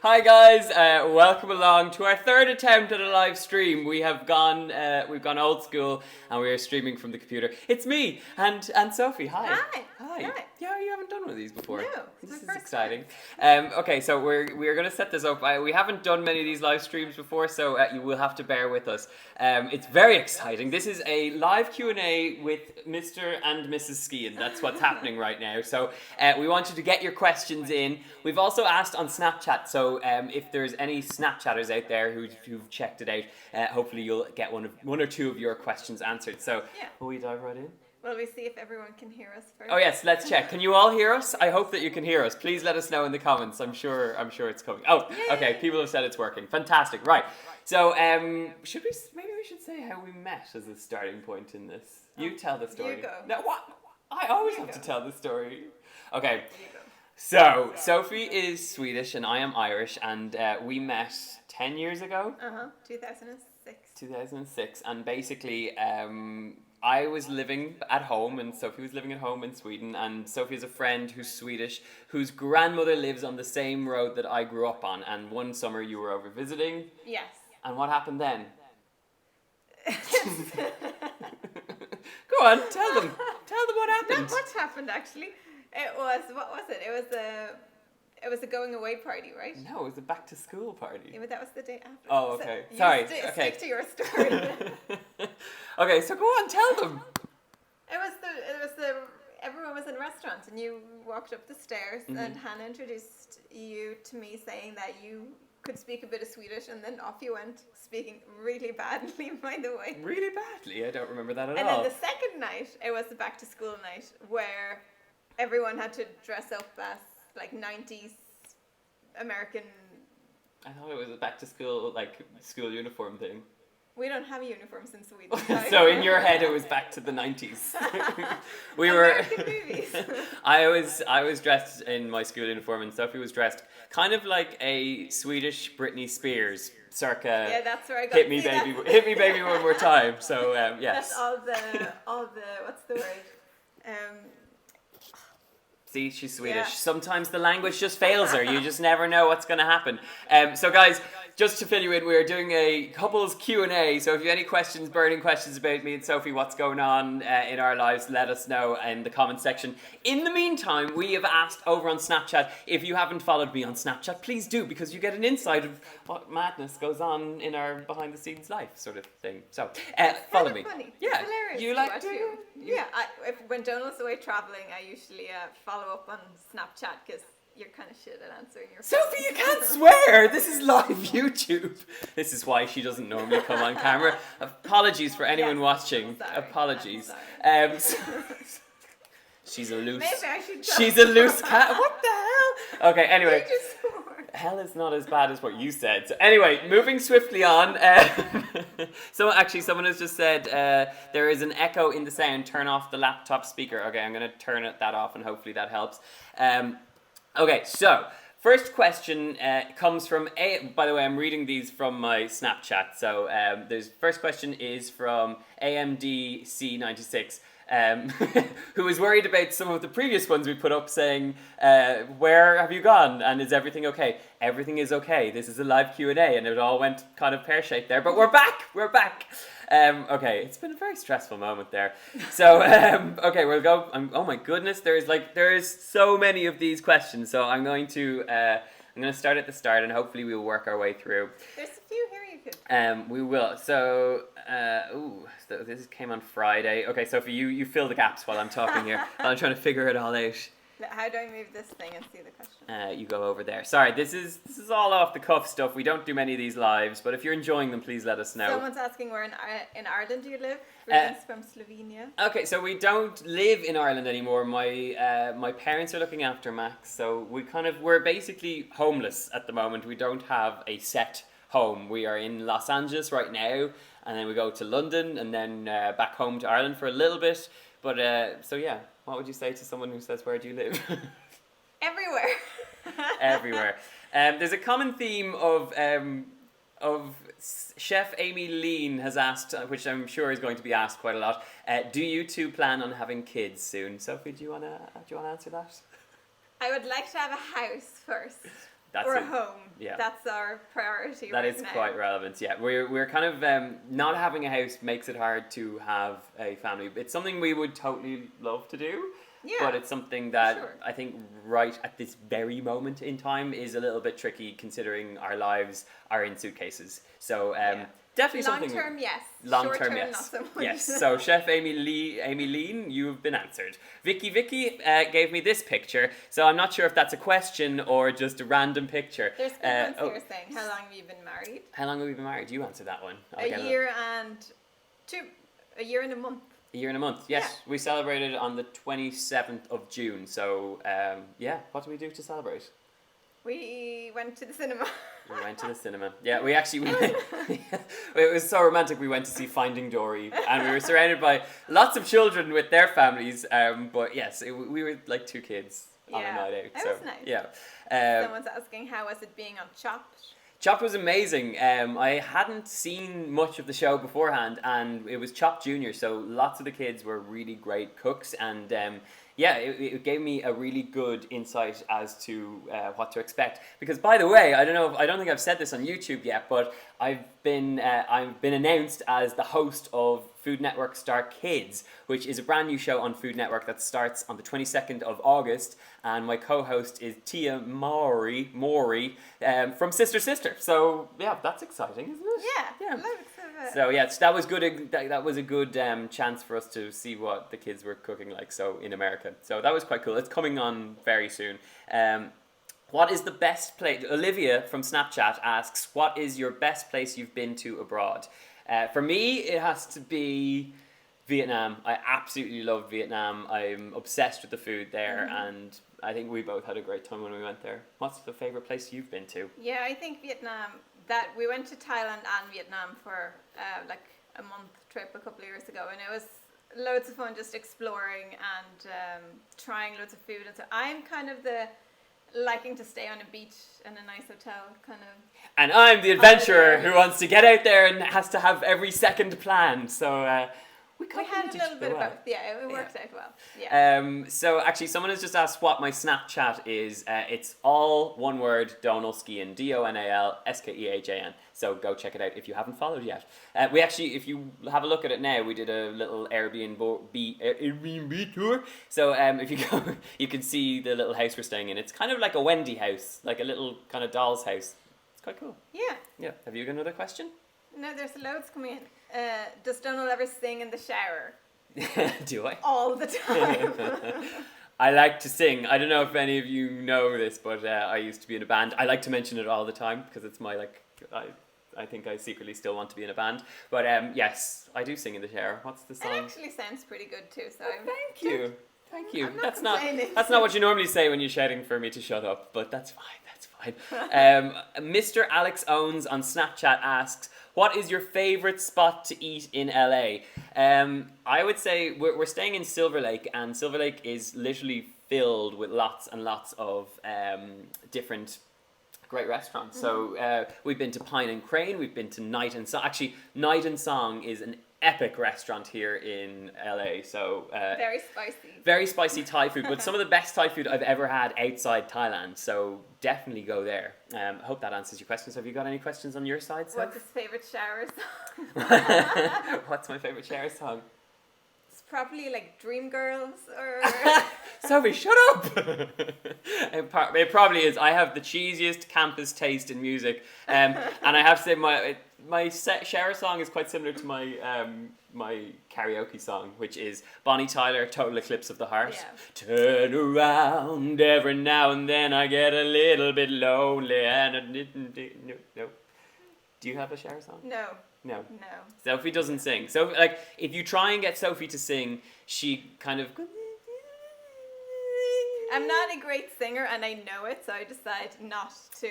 Hi guys, welcome along to our third attempt at a live stream. We've gone old school, and we are streaming from the computer. It's me and Sophie. Hi. Hi. Hi. Yeah, you haven't done one of these before. No, this it's is my first exciting. Okay, so we're going to set this up. We haven't done many of these live streams before, so you will have to bear with us. It's very exciting. This is a live Q&A with Mr. and Mrs. Skehan. That's what's happening right now. So we want you to get your questions in. We've also asked on Snapchat, so if there's any Snapchatters out there who've checked it out, hopefully you'll get one or two of your questions answered. So will we dive right in? Well, we see if everyone can hear us first. Oh yes, let's check. Can you all hear us? I hope that you can hear us. Please let us know in the comments. I'm sure it's coming. Oh, okay. People have said it's working. Fantastic. Right. So, maybe we should say how we met as a starting point in this. You tell the story. You go. No, what? I always have to tell the story. Okay. You go. So, Sophie is Swedish and I am Irish, and we met 10 years ago. 2006. 2006, and basically, I was living at home and Sophie was living at home in Sweden, and Sophie has a friend who's Swedish whose grandmother lives on the same road that I grew up on, and one summer you were over visiting. Yes. And what happened then? Go on, tell them what happened. Not much happened actually. What was it? It was a going away party, right? No, it was a back to school party. Yeah, but that was the day after. Oh, okay. So Sorry. Okay. Okay. Stick to your story. Okay, so go on, tell them. Everyone was in a restaurant and you walked up the stairs and Hannah introduced you to me saying that you could speak a bit of Swedish, and then off you went, speaking really badly, by the way. Really badly? I don't remember that at And all. then the second night, it was the back to school night where everyone had to dress up as like 90s American. I thought it was a back to school, school uniform thing. We don't have uniforms in Sweden. So in your head, it was back to the 90s. American movies. I was dressed in my school uniform, and Sophie was dressed kind of like a Swedish Britney Spears, circa. Yeah, that's where I got. Hit me, baby, one more time. So yes. That's all the what's the word? See, she's Swedish. Yeah. Sometimes the language just fails her. You just never know what's going to happen. So guys, just to fill you in, we're doing a couples Q&A. So if you have any questions, burning questions about me and Sophie, what's going on in our lives, let us know in the comment section. In the meantime, we have asked over on Snapchat, if you haven't followed me on Snapchat, please do, because you get an insight of what madness goes on in our behind the scenes life sort of thing. So follow me. Funny. Yeah. It's hilarious You to like watch to? you. Yeah, when Donald's away traveling, I usually follow up on Snapchat because you're kind of shit at answering your Sophie, you can't swear! This is live YouTube. This is why she doesn't normally come on camera. Apologies for anyone watching. Sorry, Apologies. She's a loose. Maybe I should. She's a loose cat. What the hell? Okay. Anyway. You just swore. Hell is not as bad as what you said. So anyway, moving swiftly on. Someone has just said there is an echo in the sound. Turn off the laptop speaker. Okay, I'm going to turn that off, and hopefully that helps. Okay, so first question comes from by the way, I'm reading these from my Snapchat. So first question is from AMDC96. Who was worried about some of the previous ones we put up, saying, where have you gone and is everything okay? Everything is okay. This is a live Q&A, and it all went kind of pear-shaped there, but we're back. Okay, it's been a very stressful moment there. So okay, we'll go. Oh my goodness, there's so many of these questions, so I'm going to start at the start, and hopefully we'll work our way through. There's a few here you could. We will. So, so this came on Friday. Okay, Sophie, you fill the gaps while I'm talking here. While I'm trying to figure it all out. How do I move this thing and see the question? You go over there. Sorry, this is all off the cuff stuff. We don't do many of these lives, but if you're enjoying them, please let us know. Someone's asking where in Ireland do you live? Ruben's from Slovenia. Okay, so we don't live in Ireland anymore. My parents are looking after Max, so we're basically homeless at the moment. We don't have a set home. We are in Los Angeles right now, and then we go to London, and then back home to Ireland for a little bit. But so yeah, what would you say to someone who says, "Where do you live?" Everywhere. Everywhere. There's a common theme of Chef Amy Lean has asked, which I'm sure is going to be asked quite a lot. Do you two plan on having kids soon? Sophie, do you wanna answer that? I would like to have a house first. That's or it. a home. Yeah. That's our priority That right is now. quite relevant. Yeah, we're kind of not having a house makes it hard to have a family. It's something we would totally love to do, Yeah, but it's something that sure. I think right at this very moment in time is a little bit tricky, considering our lives are in suitcases. So definitely Long something. term, yes. Long Short term, term, yes. not so much. Yes. So Chef Amy Lean, you've been answered. Vicky gave me this picture. So I'm not sure if that's a question or just a random picture. There's good ones here saying, how long have you been married? How long have we been married? You answered that one. A year and a month. A year and a month. Yes, Yeah. we celebrated on the 27th of June. So what do we do to celebrate? We went to the cinema. We went to the cinema. Yeah, we it was so romantic. We went to see Finding Dory, and we were surrounded by lots of children with their families. But yes, we were like two kids on a Yeah, night out. that So was nice. yeah. Someone's asking, how was it being on Chopped? Chopped was amazing. I hadn't seen much of the show beforehand, and it was Chopped Junior, so lots of the kids were really great cooks, and it gave me a really good insight as to what to expect. Because, by the way, I don't think I've said this on YouTube yet, but I've been announced as the host of Food Network Star Kids, which is a brand new show on Food Network that starts on the 22nd of August, and my co-host is Tia Maury from Sister Sister. So yeah, that's exciting, isn't it? Yeah. Loads of it. So yes, that was good. That was a good chance for us to see what the kids were cooking like. So in America, so that was quite cool. It's coming on very soon. What is the best place? Olivia from Snapchat asks, "What is your best place you've been to abroad?" For me, it has to be Vietnam. I absolutely love Vietnam. I'm obsessed with the food there, and I think we both had a great time when we went there. What's the favorite place you've been to? Yeah, I think Vietnam. That we went to Thailand and Vietnam for like a month trip a couple of years ago, and it was loads of fun just exploring and trying loads of food. And so I'm kind of liking to stay on a beach in a nice hotel, kind of. And I'm the adventurer who wants to get out there and has to have every second planned. So we had a little bit of both. Yeah, it worked out well. Yeah. So actually, someone has just asked what my Snapchat is. It's all one word, Donal Skehan, DonalSkehan. So go check it out if you haven't followed yet. We actually, if you have a look at it now, we did a little Airbnb tour. So if you go, you can see the little house we're staying in. It's kind of like a Wendy house, like a little kind of doll's house. It's quite cool. Yeah. Yeah. Have you got another question? No, there's loads coming in. Does Donal ever sing in the shower? Do I? All the time. I like to sing. I don't know if any of you know this, but I used to be in a band. I like to mention it all the time because it's my I think I secretly still want to be in a band. But yes, I do sing in the shower. What's the song? It actually sounds pretty good too. So Thank you. Thank you. I'm not That's complaining. that's not what you normally say when you're shouting for me to shut up, but that's fine. That's fine. Mr. Alex Owens on Snapchat asks, "What is your favorite spot to eat in LA?" I would say we're staying in Silver Lake, and Silver Lake is literally filled with lots and lots of different great restaurants. So we've been to Pine and Crane, we've been to Night and Song. Actually, Night and Song is an epic restaurant here in LA. So very spicy. Very spicy Thai food, but some of the best Thai food I've ever had outside Thailand. So definitely go there. I hope that answers your questions. Have you got any questions on your side, Soph? What's his favourite shower song? What's my favourite shower song? It's probably like Dreamgirls or... Sophie, shut up! It probably is. I have the cheesiest campus taste in music. And I have to say my shower song is quite similar to my karaoke song, which is Bonnie Tyler, Total Eclipse of the Heart. Yeah. Turn around every now and then, I get a little bit lonely and I didn't do... No. Do you have a shower song? No. No. Sophie doesn't sing. So, like, if you try and get Sophie to sing, she kind of... I'm not a great singer and I know it, so I decide not to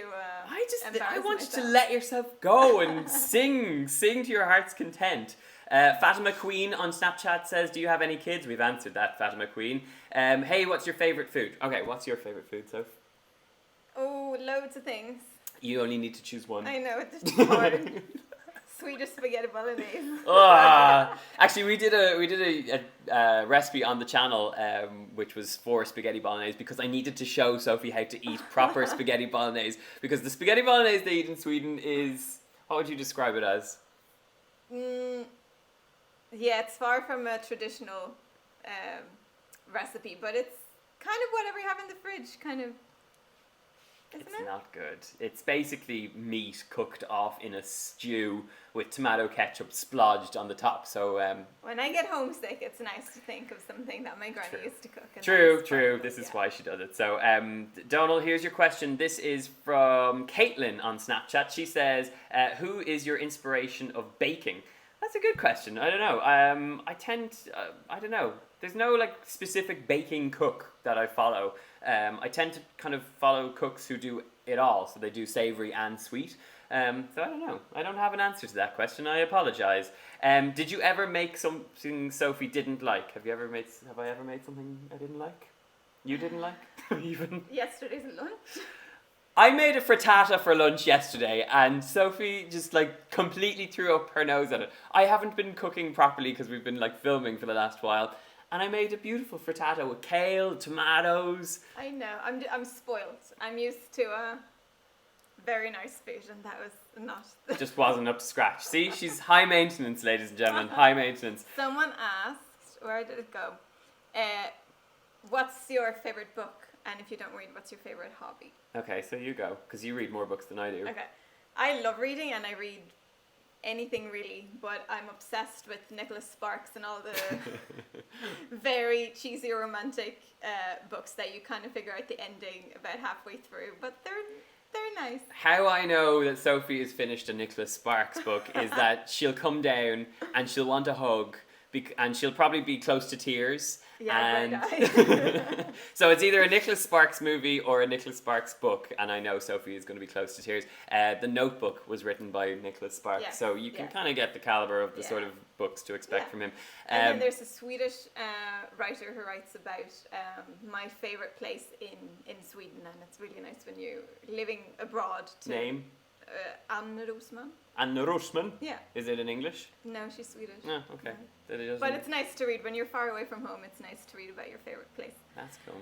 I want you to let yourself go and sing to your heart's content. Fatima Queen on Snapchat says, "Do you have any kids?" We've answered that, Fatima Queen. Hey, what's your favourite food? Okay, what's your favourite food, Soph? Oh, loads of things. You only need to choose one. I know, it's hard. Swedish spaghetti bolognese. Actually, we did a recipe on the channel, which was for spaghetti bolognese, because I needed to show Sophie how to eat proper spaghetti bolognese. Because the spaghetti bolognese they eat in Sweden is, what would you describe it as? Yeah, it's far from a traditional recipe, but it's kind of whatever you have in the fridge, kind of. Isn't It's it? not good. It's basically meat cooked off in a stew with tomato ketchup splodged on the top. So When I get homesick, it's nice to think of something that my granny used to cook. And True. that is This is why she does it. So, Donald, here's your question. This is from Caitlin on Snapchat. She says, "Who is your inspiration of baking?" That's a good question. I don't know. I don't know. There's no like specific baking cook that I follow. I tend to kind of follow cooks who do it all, so they do savory and sweet. So I don't know. I don't have an answer to that question. I apologize. Did you ever make something Sophie didn't like? Have I ever made something I didn't like? You didn't like? Even Yesterday's lunch. I made a frittata for lunch yesterday, and Sophie just like completely threw up her nose at it. I haven't been cooking properly because we've been like filming for the last while, and I made a beautiful frittata with kale, tomatoes. I know. I'm spoiled. I'm used to a very nice food, and that was not. Just wasn't up to scratch. See, she's high maintenance, ladies and gentlemen. High maintenance. Someone asked, where did it go? What's your favorite book? And if you don't read, what's your favorite hobby? Okay, so you go, because you read more books than I do. Okay. I love reading, and I read anything really, but I'm obsessed with Nicholas Sparks and all the very cheesy romantic books that you kind of figure out the ending about halfway through, but they're nice. How I know that Sophie has finished a Nicholas Sparks book is that she'll come down and she'll want a hug, and she'll probably be close to tears. Yeah, So it's either a Nicholas Sparks movie or a Nicholas Sparks book, and I know Sophie is going to be close to tears. The Notebook was written by Nicholas Sparks, so you can kind of get the caliber of the sort of books to expect from him. And then there's a Swedish writer who writes about my favorite place in Sweden, and it's really nice when you're living abroad. Name? Anne Rosman. Anne Rosman? Yeah. Is it in English? No, she's Swedish. Oh, okay. But it's nice to read. When you're far away from home, it's nice to read about your favorite place. That's cool.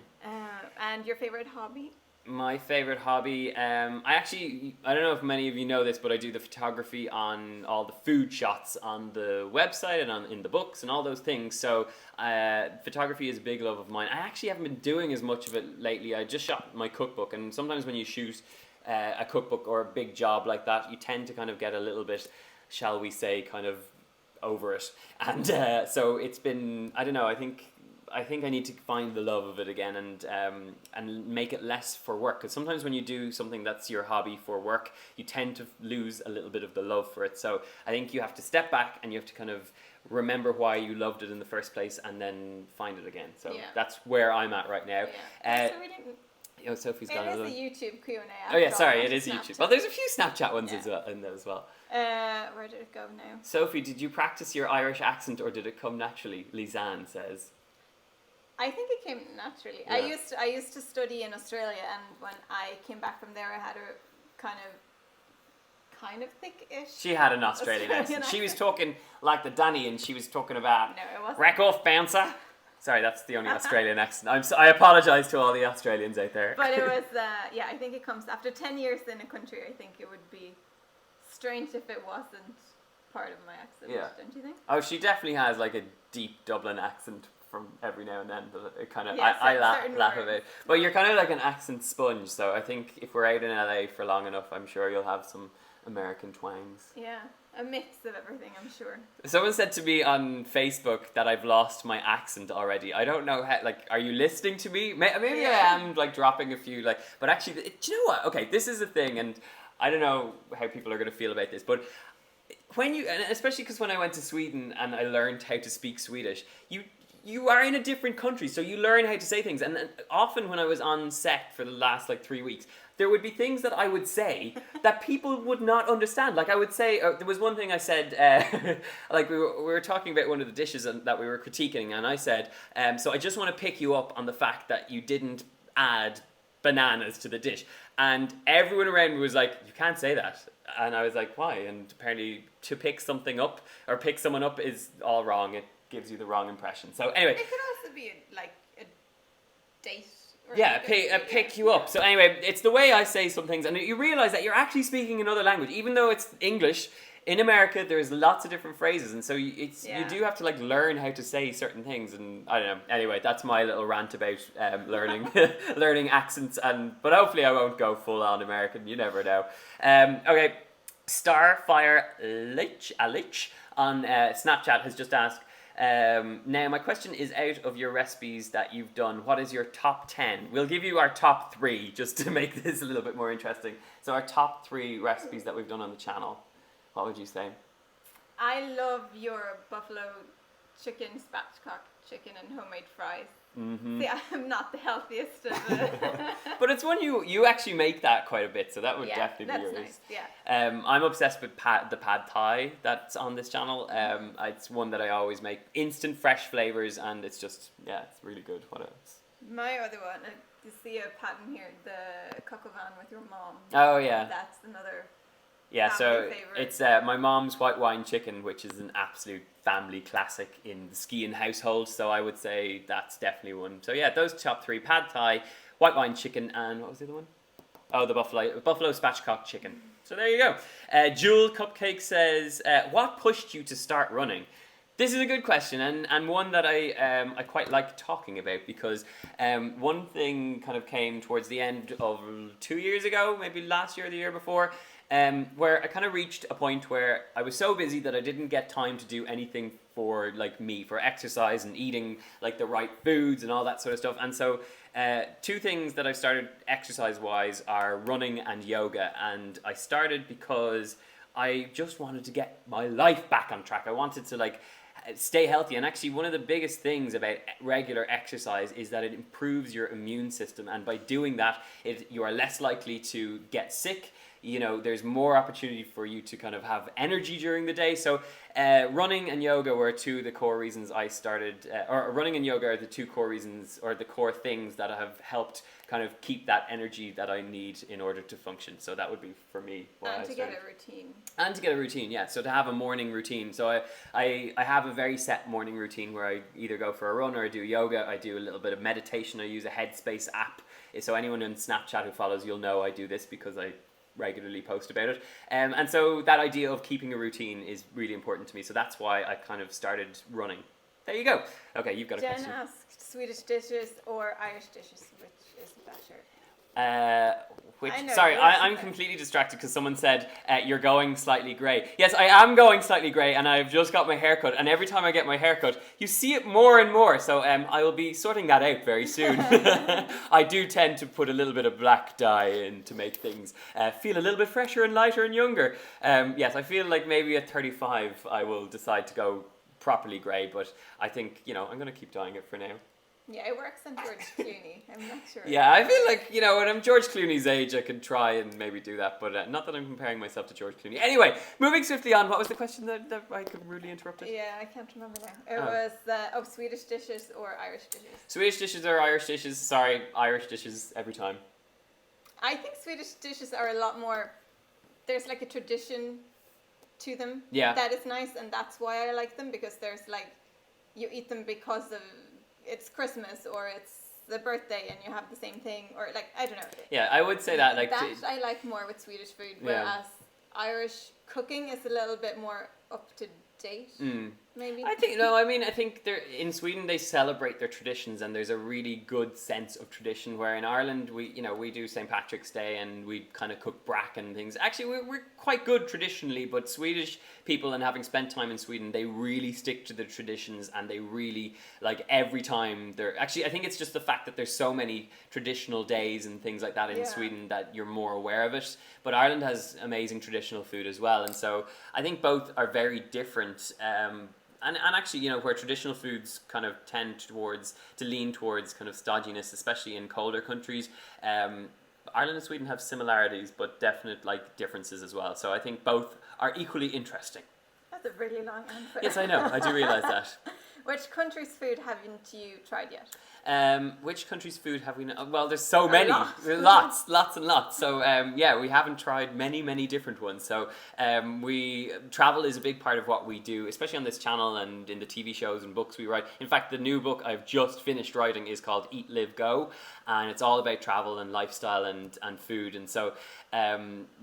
And your favorite hobby? My favorite hobby, I don't know if many of you know this, but I do the photography on all the food shots on the website and in the books and all those things. So photography is a big love of mine. I actually haven't been doing as much of it lately. I just shot my cookbook, and sometimes when you shoot a cookbook or a big job like that, you tend to kind of get a little bit, shall we say, kind of over it. And so it's been, I don't know, I think I need to find the love of it again and make it less for work. Because sometimes when you do something that's your hobby for work, you tend to lose a little bit of the love for it. So I think you have to step back and you have to kind of remember why you loved it in the first place and then find it again. So that's where I'm at right now. Sophie's gone. It is a YouTube Q&A. Oh yeah, sorry, it is YouTube. Well, there's a few Snapchat ones in there as well. Where did it go now? Sophie, did you practice your Irish accent or did it come naturally? Lisanne says. I think it came naturally. Yeah. I used to study in Australia, and when I came back from there, I had a kind of thick-ish. She had an Australian accent. She was talking like the Danny, and she was talking about. No, it wasn't. Rack off, bouncer. Sorry, that's the only Australian accent. I apologise to all the Australians out there. But it was, I think it comes after 10 years in a country. I think it would be strange if it wasn't part of my accent. Yeah. Don't you think? Oh, she definitely has like a deep Dublin accent from every now and then. But it kind of, I laugh at it. But you're kind of like an accent sponge. So I think if we're out in LA for long enough, I'm sure you'll have some American twangs. Yeah. A mix of everything, I'm sure. Someone said to me on Facebook that I've lost my accent already. I don't know how, like, are you listening to me? Maybe I am, like, dropping a few, like, but actually, do you know what? Okay, this is the thing, and I don't know how people are going to feel about this, but when you, and especially because when I went to Sweden and I learned how to speak Swedish, you are in a different country, so you learn how to say things, and often when I was on set for the last, like, 3 weeks, there would be things that I would say that people would not understand. Like I would say, there was one thing I said, like we were talking about one of the dishes that we were critiquing, and I said, so I just want to pick you up on the fact that you didn't add bananas to the dish. And everyone around me was like, you can't say that. And I was like, why? And apparently to pick something up or pick someone up is all wrong. It gives you the wrong impression. So anyway. It could also be like a date. Or Yeah, like pick you up. So anyway, it's the way I say some things. And you realize that you're actually speaking another language. Even though it's English, in America there's lots of different phrases. And so you do have to like learn how to say certain things. And I don't know. Anyway, that's my little rant about learning learning accents. But hopefully I won't go full on American. You never know. Okay, Starfire Lich on Snapchat has just asked, now my question is, out of your recipes that you've done, what is your top 10? We'll give you our top 3 just to make this a little bit more interesting. So our top 3 recipes that we've done on the channel. What would you say? I love your buffalo chicken, spatchcock chicken and homemade fries. Mm-hmm. See, I'm not the healthiest of it. But it's one you actually make that quite a bit, so that would definitely be yours. Nice. Yeah. I'm obsessed with the pad thai that's on this channel. It's one that I always make. Instant fresh flavors, and it's just, it's really good. What else? My other one, you see a pattern here, the coq au vin with your mom. Oh yeah. That's another. Yeah, so favorite. it's my mom's white wine chicken, which is an absolute family classic in the Skehan household. So I would say that's definitely one. So yeah, those top 3: pad thai, white wine chicken, and what was the other one? Oh, the buffalo spatchcock chicken. So there you go. Jewel Cupcake says, what pushed you to start running? This is a good question, and one that I quite like talking about, because one thing kind of came towards the end of 2 years ago, maybe last year or the year before, where I kind of reached a point where I was so busy that I didn't get time to do anything for like me, for exercise and eating like the right foods and all that sort of stuff. And so 2 things that I started exercise wise are running and yoga. And I started because I just wanted to get my life back on track. I wanted to like stay healthy. And actually one of the biggest things about regular exercise is that it improves your immune system, and by doing that you are less likely to get sick. You know, there's more opportunity for you to kind of have energy during the day. So running and yoga were 2 of the core reasons I started, or running and yoga are the 2 core reasons, or the core things that have helped kind of keep that energy that I need in order to function. So that would be for me why And I to started. get a routine. And to get a routine, yeah. So to have a morning routine. So I have a very set morning routine where I either go for a run or I do yoga. I do a little bit of meditation. I use a Headspace app. So anyone on Snapchat who follows, you'll know I do this because I regularly post about it. And so that idea of keeping a routine is really important to me. So that's why I kind of started running. There you go. Okay, you've got a Jen question. asked Swedish dishes or Irish dishes, which is better? Sorry, I'm completely distracted because someone said you're going slightly grey. Yes, I am going slightly grey, and I've just got my hair cut, and every time I get my hair cut, you see it more and more, so I will be sorting that out very soon. I do tend to put a little bit of black dye in to make things feel a little bit fresher and lighter and younger. Yes, I feel like maybe at 35 I will decide to go properly grey, but I think, I'm going to keep dyeing it for now. Yeah, it works on George Clooney. I'm not sure. Yeah, I feel like, when I'm George Clooney's age, I could try and maybe do that, but not that I'm comparing myself to George Clooney. Anyway, moving swiftly on, what was the question that I rudely interrupted? Yeah, I can't remember now. It was Swedish dishes or Irish dishes. Swedish dishes or Irish dishes? Sorry, Irish dishes every time. I think Swedish dishes are a lot more, there's like a tradition to them. Yeah. That is nice, and that's why I like them, because there's like, you eat them because of it's Christmas or it's the birthday and you have the same thing, or like, I don't know. Yeah, I would say that like I like more with Swedish food, whereas Irish cooking is a little bit more up to date. Maybe. I think in Sweden they celebrate their traditions, and there's a really good sense of tradition, where in Ireland we do St. Patrick's Day and we kind of cook brack and things. Actually, we're quite good traditionally, but Swedish people, and having spent time in Sweden, they really stick to the traditions, and they really, like, every time I think it's just the fact that there's so many traditional days and things like that in Sweden that you're more aware of it. But Ireland has amazing traditional food as well, and so I think both are very different. And actually, where traditional foods kind of tend to lean towards kind of stodginess, especially in colder countries, Ireland and Sweden have similarities, but definite differences as well. So I think both are equally interesting. That's a really long answer. Yes, I know. I do realise that. Which country's food haven't you tried yet? Which country's food have we? Well, there's so many, lot. lots and lots. So yeah, we haven't tried many different ones. So we travel is a big part of what we do, especially on this channel and in the TV shows and books we write. In fact, the new book I've just finished writing is called Eat, Live, Go, and it's all about travel and lifestyle and food. And so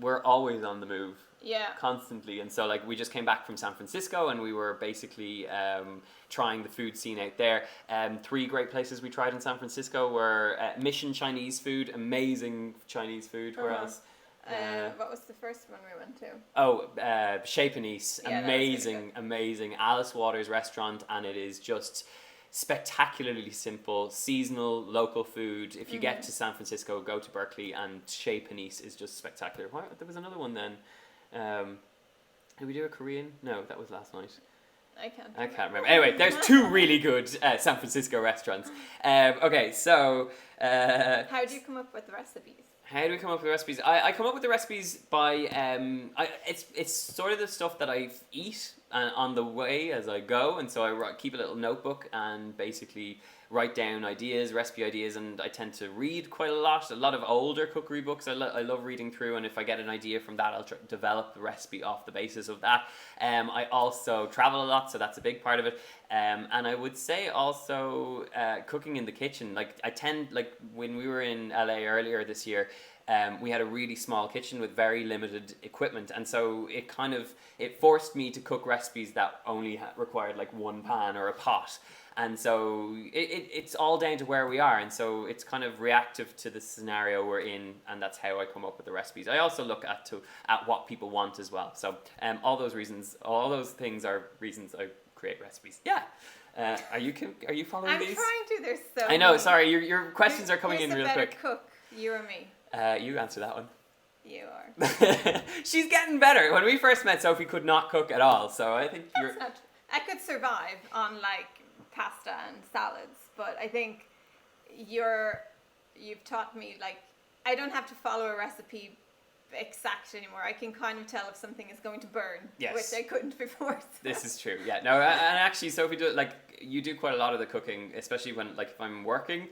we're always on the move. Yeah. Constantly. And so like we just came back from San Francisco and we were basically trying the food scene out there. 3 great places we tried in San Francisco were Mission Chinese food, amazing Chinese food. Where else? What was the first one we went to? Oh, Chez Panisse, Yeah, amazing Alice Waters restaurant, and it is just spectacularly simple, seasonal, local food. If you get to San Francisco, go to Berkeley, and Chez Panisse is just spectacular. There was another one then. Did we do a Korean? No, that was last night. I can't remember. Anyway, there's 2 really good San Francisco restaurants. Okay, so how do you come up with the recipes? How do we come up with the recipes? I come up with the recipes by it's sort of the stuff that I eat on the way as I go, and so I keep a little notebook and basically write down recipe ideas, and I tend to read quite a lot of older cookery books. I love reading through, and if I get an idea from that, I'll develop the recipe off the basis of that. I also travel a lot, so that's a big part of it. And I would say also cooking in the kitchen. Like when we were in LA earlier this year, we had a really small kitchen with very limited equipment, and so it forced me to cook recipes that only required like 1 pan or a pot. And so it's all down to where we are, and so it's kind of reactive to the scenario we're in, and that's how I come up with the recipes. I also look at what people want as well. So all those things are reasons I create recipes. Yeah. Are you following these? I'm trying to. There's so I know. many. Sorry, your questions are coming in real quick. Who's a better cook, you or me? You answer that one. You are. She's getting better. When we first met, Sophie could not cook at all, so I think I could survive on like pasta and salads, but I think you've taught me, like, I don't have to follow a recipe exact anymore. I can kind of tell if something is going to burn, yes, which I couldn't before. So. This is true. Yeah, no, and actually, Sophie, you do quite a lot of the cooking, especially when, like, if I'm working.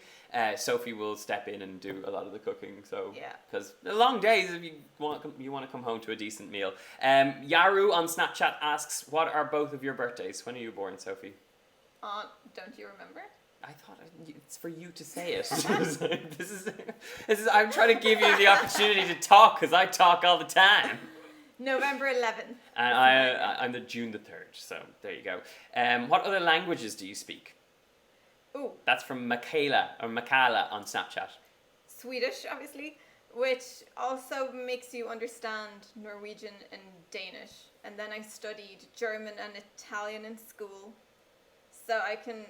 Sophie will step in and do a lot of the cooking. So yeah, because long days, if you want to come home to a decent meal. Yaru on Snapchat asks, "What are both of your birthdays? When are you born, Sophie?" Don't you remember? I thought it's for you to say it. This is. I'm trying to give you the opportunity to talk because I talk all the time. November 11th. And I'm the June the 3rd. So there you go. What other languages do you speak? Ooh. That's from Michaela on Snapchat. Swedish, obviously, which also makes you understand Norwegian and Danish. And then I studied German and Italian in school. So I can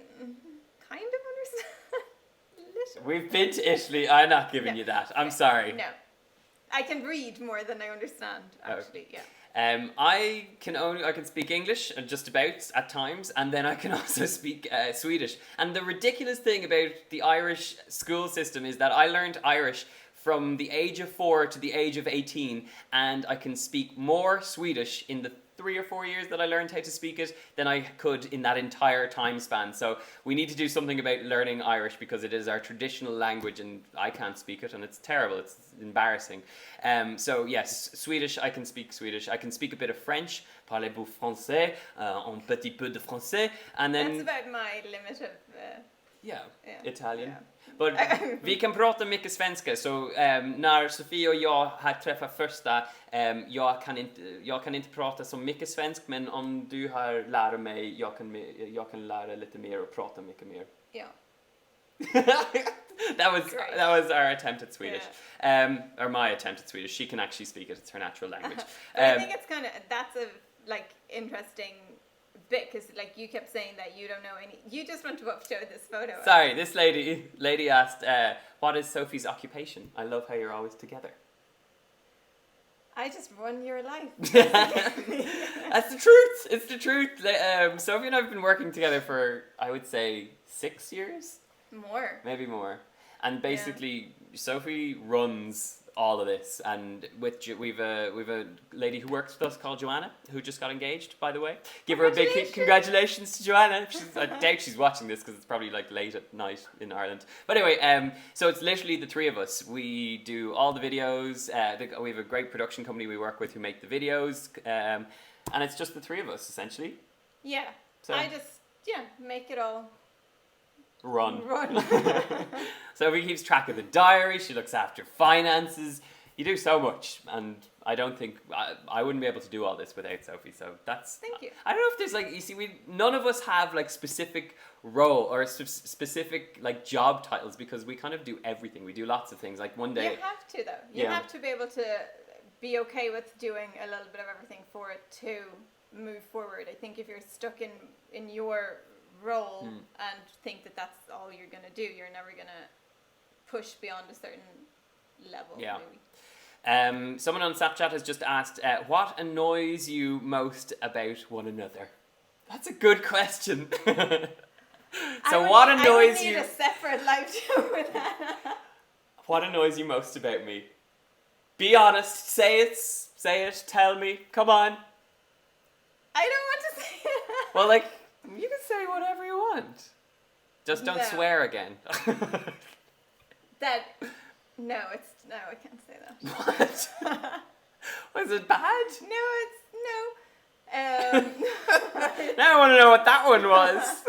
kind of understand. We've been to Italy. I'm not giving you that. I'm sorry. No. I can read more than I understand, actually. Yeah. I can speak English just about at times, and then I can also speak Swedish. And the ridiculous thing about the Irish school system is that I learned Irish from the age of 4 to the age of 18, and I can speak more Swedish in the 3 or 4 years that I learned how to speak it than I could in that entire time span. So we need to do something about learning Irish because it is our traditional language and I can't speak it and it's terrible. It's embarrassing. So yes, Swedish, I can speak Swedish. I can speak a bit of French. Parlez-vous français? Un petit peu de français. And then... That's about my limit of... Italian. Yeah. But vi kan prata mycket svenska, så när Sofie och jag har träffat första, jag kan inte prata så mycket svensk, men om du har lärt mig, jag kan lära lite mer och prata mycket mer. Yeah. That was our attempt at Swedish, or my attempt at Swedish. She can actually speak it; it's her natural language. I think it's that's a interesting bit because you kept saying that you don't know any. You just want to show this photo. Sorry, this lady asked, "What is Sophie's occupation?" I love how you're always together. I just run your life. That's the truth. It's the truth. Sophie and I have been working together for, I would say, 6 years. More. Maybe more. And basically, Sophie runs all of this. And we've a lady who works with us called Joanna, who just got engaged, by the way. Give her a big congratulations to Joanna. I doubt she's watching this because it's probably like late at night in Ireland. But anyway, so it's literally the three of us. We do all the videos. We have a great production company we work with who make the videos. And it's just the three of us, essentially. Yeah. So I just, make it all run. Run. Sophie keeps track of the diary. She looks after finances. You do so much, and I don't think I wouldn't be able to do all this without Sophie. So that's. Thank you. I don't know if there's like, you see, none of us have like specific role or specific like job titles, because we kind of do everything. We do lots of things. Like one day. You have to though. You have to be able to be okay with doing a little bit of everything for it to move forward. I think if you're stuck in your role and think that that's all you're going to do, you're never going to push beyond a certain level. Yeah. Maybe. Someone on Snapchat has just asked, what annoys you most about one another? That's a good question. What annoys you? I would need a separate live show with that. What annoys you most about me? Be honest. Say it. Tell me. Come on. I don't want to say it. Well, like, you can say whatever you want. Just don't swear again. No, I can't say that. What? Was it bad? No. Now I want to know what that one was.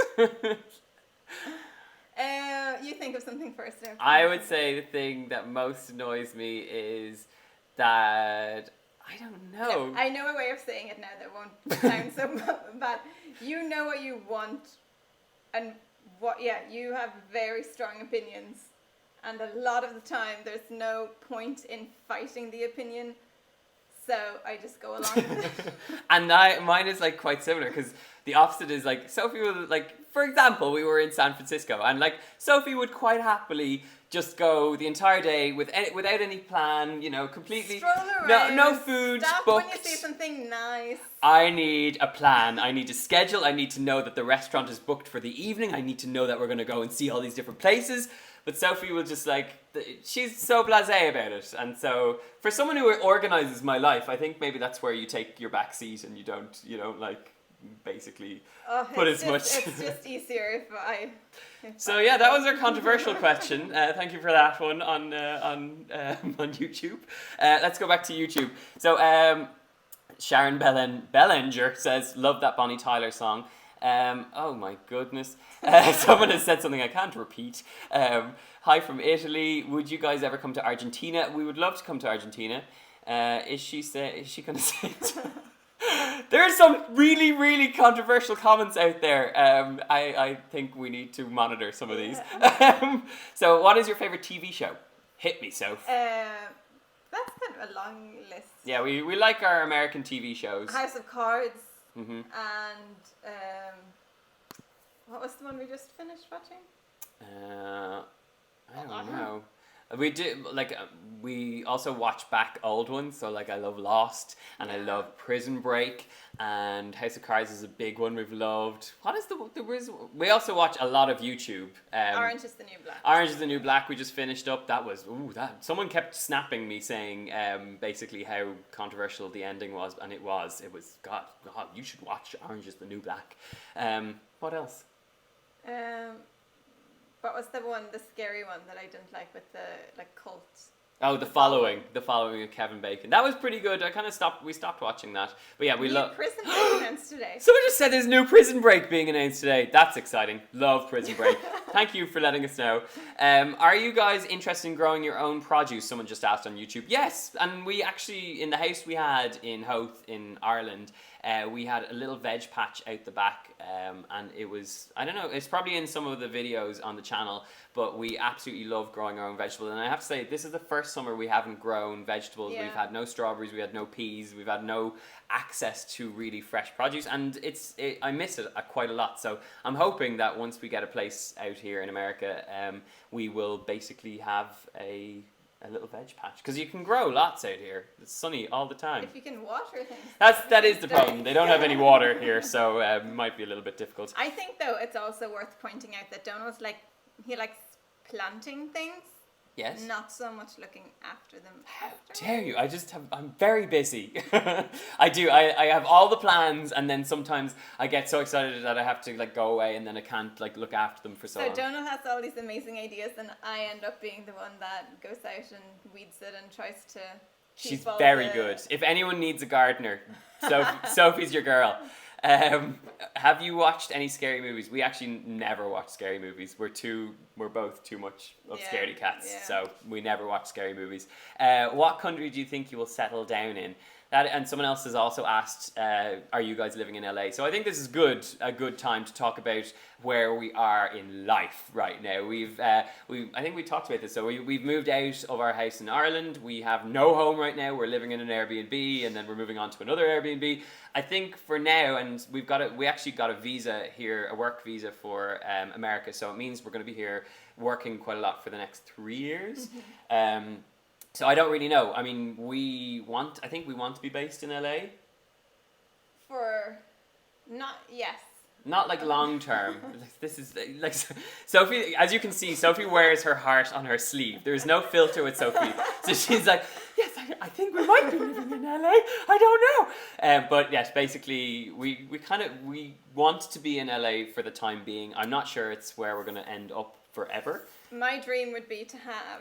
You think of something first. I would say the thing that most annoys me is that I don't know. No, I know a way of saying it now that won't sound so bad. You know what you want, and you have very strong opinions, and a lot of the time there's no point in fighting the opinion, so I just go along with it. And mine is like quite similar, because the opposite is like Sophie will, like, for example, we were in San Francisco, and like Sophie would quite happily just go the entire day without any plan, completely stroll around, no food stop booked. when you see something nice. I need a plan. I need a schedule. I need to know that the restaurant is booked for the evening. I need to know that we're going to go and see all these different places. But Sophie will just she's so blasé about it. And so for someone who organizes my life, I think maybe that's where you take your back seat and you don't like basically put as much. It's just easier if I. So yeah, that was our controversial question. Thank you for that one on YouTube. Let's go back to YouTube. So Sharon Bellinger says, "Love that Bonnie Tyler song." Oh my goodness. Someone has said something I can't repeat. Hi from Italy. Would you guys ever come to Argentina? We would love to come to Argentina. Is she going to say it? There are some really, really controversial comments out there. I think we need to monitor some of these. So what is your favorite TV show? Hit me, Soph. That's kind of a long list. Yeah, we like our American TV shows. House of Cards. Mm-hmm. And what was the one we just finished watching? I don't know. We do we also watch back old ones. So I love Lost, and I love Prison Break, and House of Cards is a big one we've loved. What is we also watch a lot of YouTube. Orange is the New Black. Orange is the New Black. We just finished up. That was someone kept snapping me saying basically how controversial the ending was, and it was God, you should watch Orange is the New Black. What else? What was the scary one that I didn't like with the cult? Oh, the following of Kevin Bacon. That was pretty good. We stopped watching that. But yeah, we love Prison Break announced today. Someone just said there's new Prison Break being announced today. That's exciting. Love Prison Break. Thank you for letting us know. Are you guys interested in growing your own produce? Someone just asked on YouTube. Yes, and we actually, in the house we had in Howth in Ireland, we had a little veg patch out the back, and it was, I don't know, it's probably in some of the videos on the channel, but we absolutely love growing our own vegetables. And I have to say, this is the first summer we haven't grown vegetables. Yeah. We've had no strawberries, we had no peas, we've had no access to really fresh produce, and I miss it quite a lot. So I'm hoping that once we get a place out here in America, we will basically have a little veg patch, because you can grow lots out here. It's sunny all the time. If you can water things. That is the problem. They don't have any water here, so it might be a little bit difficult. I think though it's also worth pointing out that Donald's he likes planting things. Yes. Not so much looking after them. How dare you? I'm very busy. I have all the plans, and then sometimes I get so excited that I have to like go away, and then I can't like look after them for so long. So Donald has all these amazing ideas, and I end up being the one that goes out and weeds it and tries to. She's very good. If anyone needs a gardener, Sophie's your girl. Have you watched any scary movies? We actually never watch scary movies. We're both too much of scaredy cats, so we never watch scary movies. What country do you think you will settle down in? And someone else has also asked, are you guys living in LA? So I think this is a good time to talk about where we are in life right now. I think we talked about this. So we've moved out of our house in Ireland. We have no home right now. We're living in an Airbnb, and then we're moving on to another Airbnb. I think for now, and we actually got a visa here, a work visa for America. So it means we're going to be here working quite a lot for the next 3 years. So I don't really know. I mean, I think we want to be based in LA. Not like long term. This is like Sophie, as you can see, Sophie wears her heart on her sleeve. There is no filter with Sophie. So she's like, yes, I think we might be living in LA. I don't know. But yes, basically we want to be in LA for the time being. I'm not sure it's where we're going to end up forever. My dream would be to have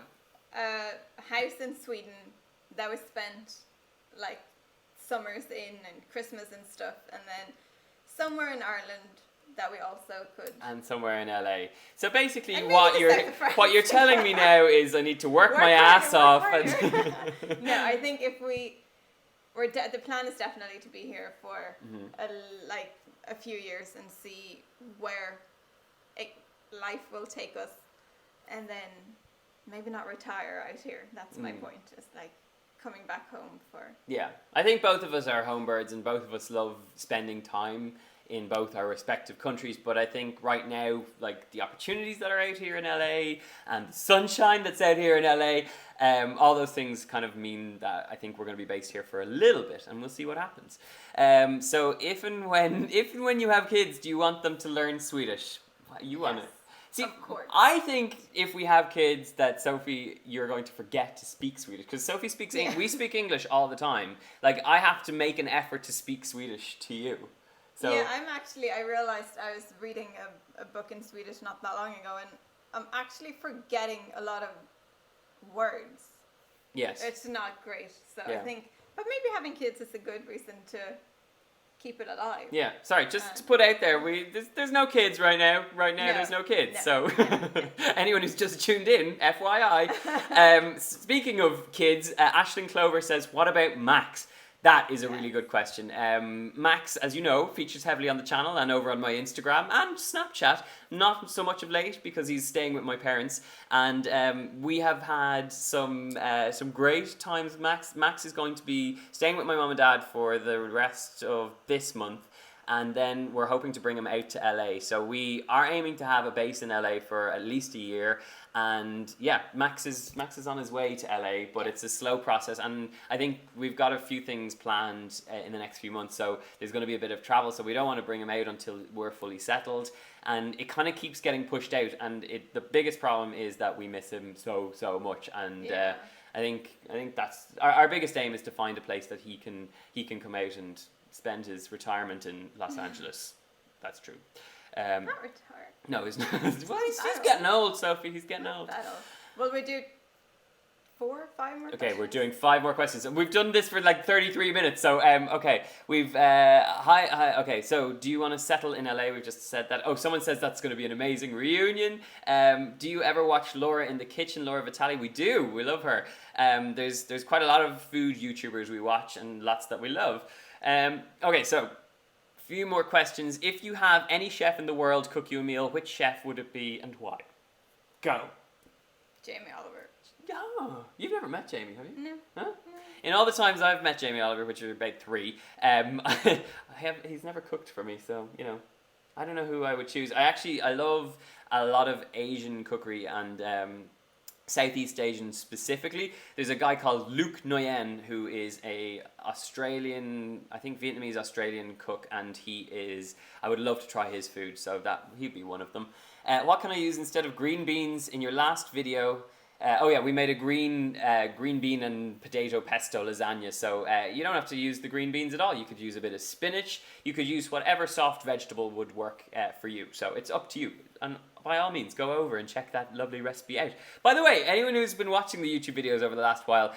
a house in Sweden that we spent like summers in and Christmas and stuff, and then somewhere in Ireland that we also could, and somewhere in LA. So basically, and what you're telling me now is I need to work my ass off. No, I think if the plan is definitely to be here for a few years and see where life will take us, and then maybe not retire out here. That's my point. It's like coming back home for. Yeah, I think both of us are home birds, and both of us love spending time in both our respective countries. But I think right now, like the opportunities that are out here in LA and the sunshine that's out here in LA, all those things kind of mean that I think we're going to be based here for a little bit, and we'll see what happens. So if and when you have kids, do you want them to learn Swedish? You want it. See, of course. I think if we have kids that Sophie, you're going to forget to speak Swedish, because Sophie speaks we speak English all the time. Like I have to make an effort to speak Swedish to you. So yeah, I realized I was reading a book in Swedish not that long ago, and I'm actually forgetting a lot of words. Yes. It's not great. So I think, but maybe having kids is a good reason to keep it alive. Yeah, sorry, just to put out there, there's no kids right now. Right now, there's no kids. No. So anyone who's just tuned in, FYI. Speaking of kids, Ashlyn Clover says, what about Max? That is a really good question. Max, as you know, features heavily on the channel and over on my Instagram and Snapchat. Not so much of late because he's staying with my parents. And we have had some great times with Max. Max is going to be staying with my mum and dad for the rest of this month. And then we're hoping to bring him out to LA. So we are aiming to have a base in LA for at least a year. And yeah, Max is on his way to LA, but it's a slow process. And I think we've got a few things planned in the next few months. So there's going to be a bit of travel. So we don't want to bring him out until we're fully settled. And it kind of keeps getting pushed out. And the biggest problem is that we miss him so much. And I think that's our biggest aim is to find a place that he can come out and spend his retirement in Los Angeles. That's true. Not retired. No, he's not. Well, he's getting old, Sophie. He's getting old. That old. Well, we do 4 or 5 more. Okay, questions? we're doing 5 more questions. We've done this for like 33 minutes. So, okay, we've hi. Okay, so do you want to settle in LA? We've just said that. Oh, someone says that's going to be an amazing reunion. Do you ever watch Laura in the Kitchen, Laura Vitale? We do. We love her. There's quite a lot of food YouTubers we watch and lots that we love. Okay, so few more questions. If you have any chef in the world cook you a meal, which chef would it be and why? Go. Jamie Oliver. Oh, you've never met Jamie, have you? No. Huh? In all the times I've met Jamie Oliver, which are about 3, he's never cooked for me, so, you know, I don't know who I would choose. I love a lot of Asian cookery and Southeast Asian specifically. There's a guy called Luc Nguyen who is a Australian, I think Vietnamese Australian cook, and I would love to try his food, so that he'd be one of them. What can I use instead of green beans? In your last video, we made a green bean and potato pesto lasagna. So you don't have to use the green beans at all. You could use a bit of spinach. You could use whatever soft vegetable would work for you. So it's up to you. And by all means, go over and check that lovely recipe out. By the way, anyone who's been watching the YouTube videos over the last while,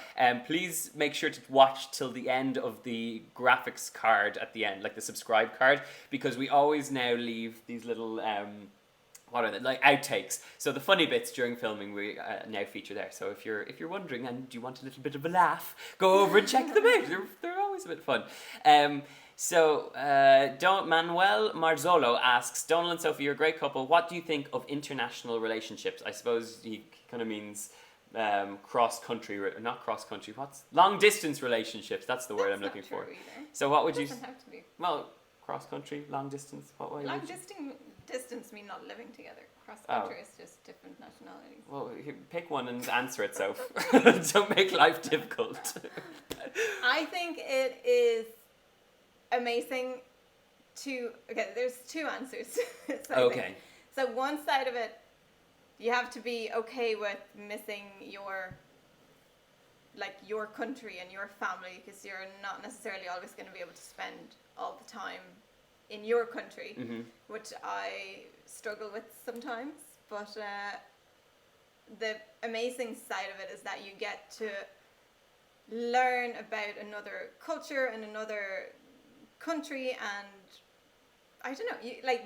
please make sure to watch till the end of the graphics card at the end, like the subscribe card, because we always now leave these little what are they, like outtakes? So the funny bits during filming we now feature there. So if you're wondering and you want a little bit of a laugh, go over and check them out. They're always a bit fun. Manuel Marzolo asks, Donald and Sophie, you're a great couple. What do you think of international relationships? I suppose he kind of means long distance relationships. That's the word I'm looking for. Either. So what would you? Doesn't have to be. Well, cross country, long distance. What way? Long distance mean not living together. Cross country is just different nationalities. Well, pick one and answer it, Soph. Don't make life difficult. I think it is amazing there's two answers. So one side of it, you have to be okay with missing your country and your family, because you're not necessarily always going to be able to spend all the time in your country, which I struggle with sometimes. But the amazing side of it is that you get to learn about another culture and another country, and I don't know,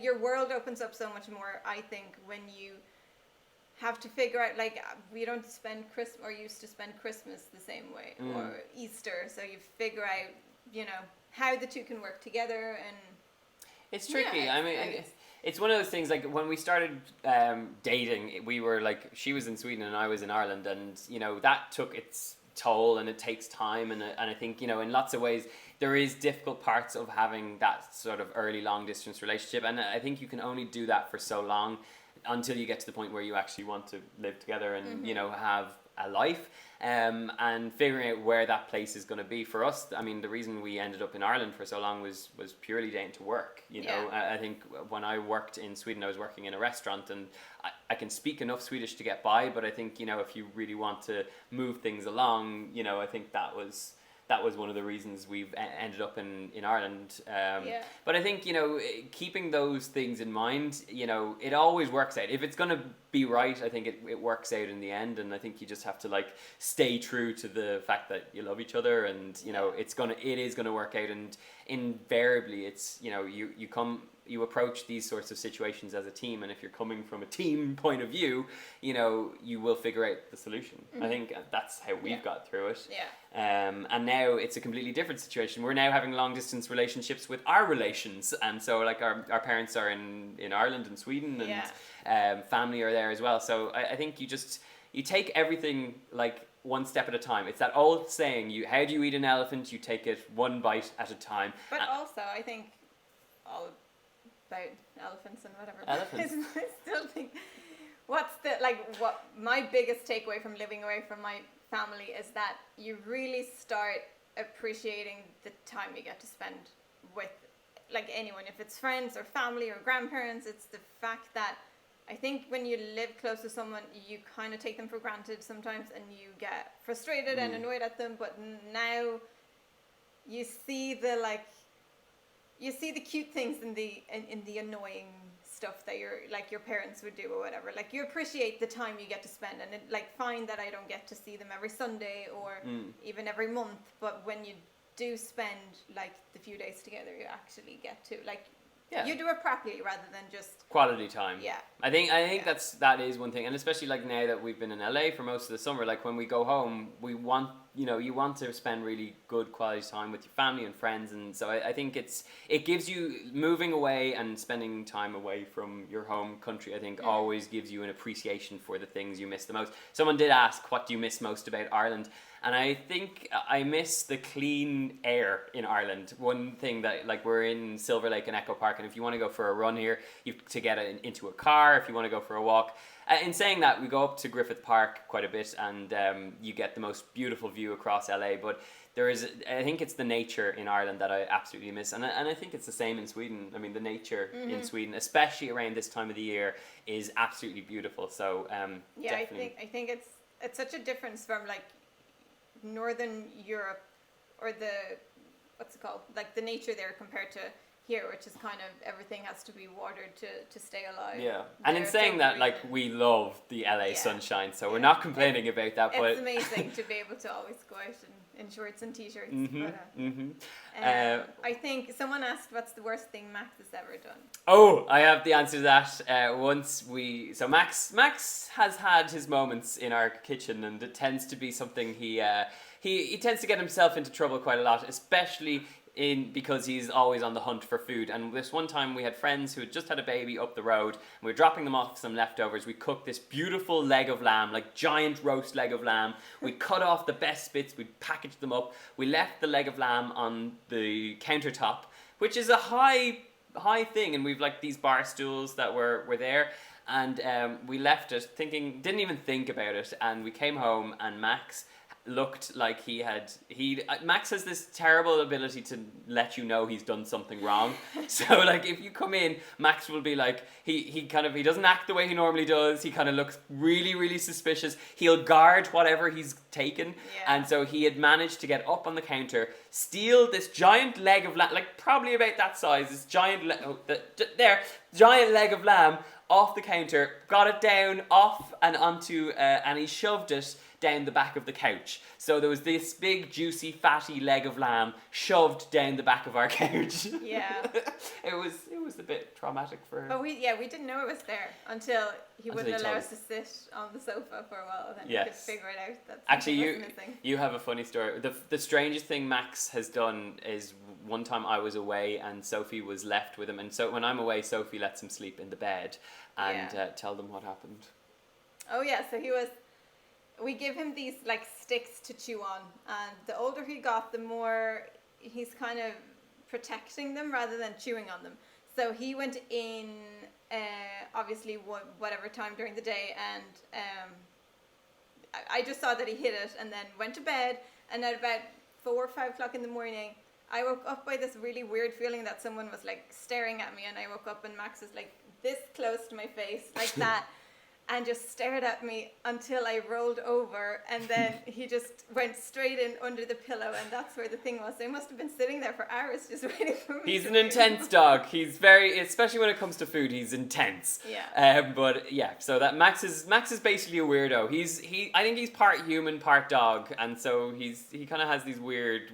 your world opens up so much more, I think, when you have to figure out, we don't spend Christmas, or used to spend Christmas the same way, or Easter, so you figure out, how the two can work together, and it's tricky. It's one of those things, like when we started dating, we were she was in Sweden and I was in Ireland, and that took its toll, and it takes time, and I think in lots of ways there is difficult parts of having that sort of early long distance relationship, and I think you can only do that for so long until you get to the point where you actually want to live together and have a life, and figuring out where that place is going to be. For us, I mean, the reason we ended up in Ireland for so long was purely down to work. I think when I worked in Sweden, I was working in a restaurant, and I can speak enough Swedish to get by, but I think if you really want to move things along, I think that was one of the reasons we've ended up in Ireland. But I think, keeping those things in mind, it always works out. If it's going to be right, I think it works out in the end. And I think you just have to stay true to the fact that you love each other, and, it is going to work out. And invariably it's, you approach these sorts of situations as a team, and if you're coming from a team point of view, you will figure out the solution. I think that's how we've got through it. And now it's a completely different situation. We're now having long distance relationships with our relations, and so our parents are in Ireland and Sweden, and family are there as well. So I think you take everything one step at a time. It's that old saying, how do you eat an elephant? You take it one bite at a time. But also, I think all about elephants and whatever. Elephants. I still think, what my biggest takeaway from living away from my family is that you really start appreciating the time you get to spend with anyone. If it's friends or family or grandparents, it's the fact that I think when you live close to someone, you kind of take them for granted sometimes, and you get frustrated and annoyed at them. But now you see the cute things in the annoying stuff that your parents would do or whatever. You appreciate the time you get to spend, and it fine that I don't get to see them every Sunday or even every month, but when you do spend the few days together, you actually get to you do it properly rather than just quality time. I think that is one thing, and especially now that we've been in LA for most of the summer, when we go home, we want you want to spend really good quality time with your family and friends, and so I think it gives you, moving away and spending time away from your home country, I think always gives you an appreciation for the things you miss the most. Someone did ask, what do you miss most about Ireland? And I think I miss the clean air in Ireland. One thing that, we're in Silver Lake and Echo Park, and if you want to go for a run here, you have to get into a car. If you want to go for a walk, in saying that, we go up to Griffith Park quite a bit, and you get the most beautiful view across LA. But I think it's the nature in Ireland that I absolutely miss, and I think it's the same in Sweden. I mean, the nature in Sweden, especially around this time of the year, is absolutely beautiful. So I think it's such a difference from like Northern Europe or what's it called? Like the nature there compared to here, which is kind of everything has to be watered to stay alive. Yeah, and in saying that, like, we love the LA sunshine, so we're not complaining about that. But it's amazing to be able to always go out in shorts and t-shirts. I think someone asked, what's the worst thing Max has ever done? Oh, I have the answer to that. Max has had his moments in our kitchen, and it tends to be something he tends to get himself into trouble quite a lot, especially because he's always on the hunt for food. And this one time we had friends who had just had a baby up the road, and we were dropping them off some leftovers. We cooked this beautiful leg of lamb, like giant roast leg of lamb. We cut off the best bits, we packaged them up. We left the leg of lamb on the countertop, which is a high thing, and we've like these bar stools that were there, and we left it didn't even think about it, and we came home, and Max looked like Max has this terrible ability to let you know he's done something wrong. So like if you come in, Max will be like, he doesn't act the way he normally does. He kind of looks really, really suspicious. He'll guard whatever he's taken. And so he had managed to get up on the counter, steal this giant leg of lamb, like probably about that size, this giant leg of lamb off the counter, got it down, off and onto, and he shoved it down the back of the couch. So there was this big, juicy, fatty leg of lamb shoved down the back of our couch. Yeah. It was a bit traumatic for him. But we didn't know it was there until he wouldn't allow us to sit on the sofa for a while, and then we could figure it out. That actually, you have a funny story. The strangest thing Max has done is one time I was away and Sophie was left with him, and so when I'm away, Sophie lets him sleep in the bed and tell them what happened. Oh yeah, so we give him these like sticks to chew on, and the older he got, the more he's kind of protecting them rather than chewing on them. So he went in obviously whatever time during the day, and I just saw that he hid it and then went to bed, and at about 4 or 5 o'clock in the morning I woke up by this really weird feeling that someone was like staring at me, and I woke up and Max was like this close to my face like that and just stared at me until I rolled over, and then he just went straight in under the pillow, and that's where the thing was. So he must have been sitting there for hours just waiting for me. He's an intense dog. He's very, especially when it comes to food, he's intense. But yeah, so that Max is basically a weirdo. I think he's part human, part dog, and so he kind of has these weird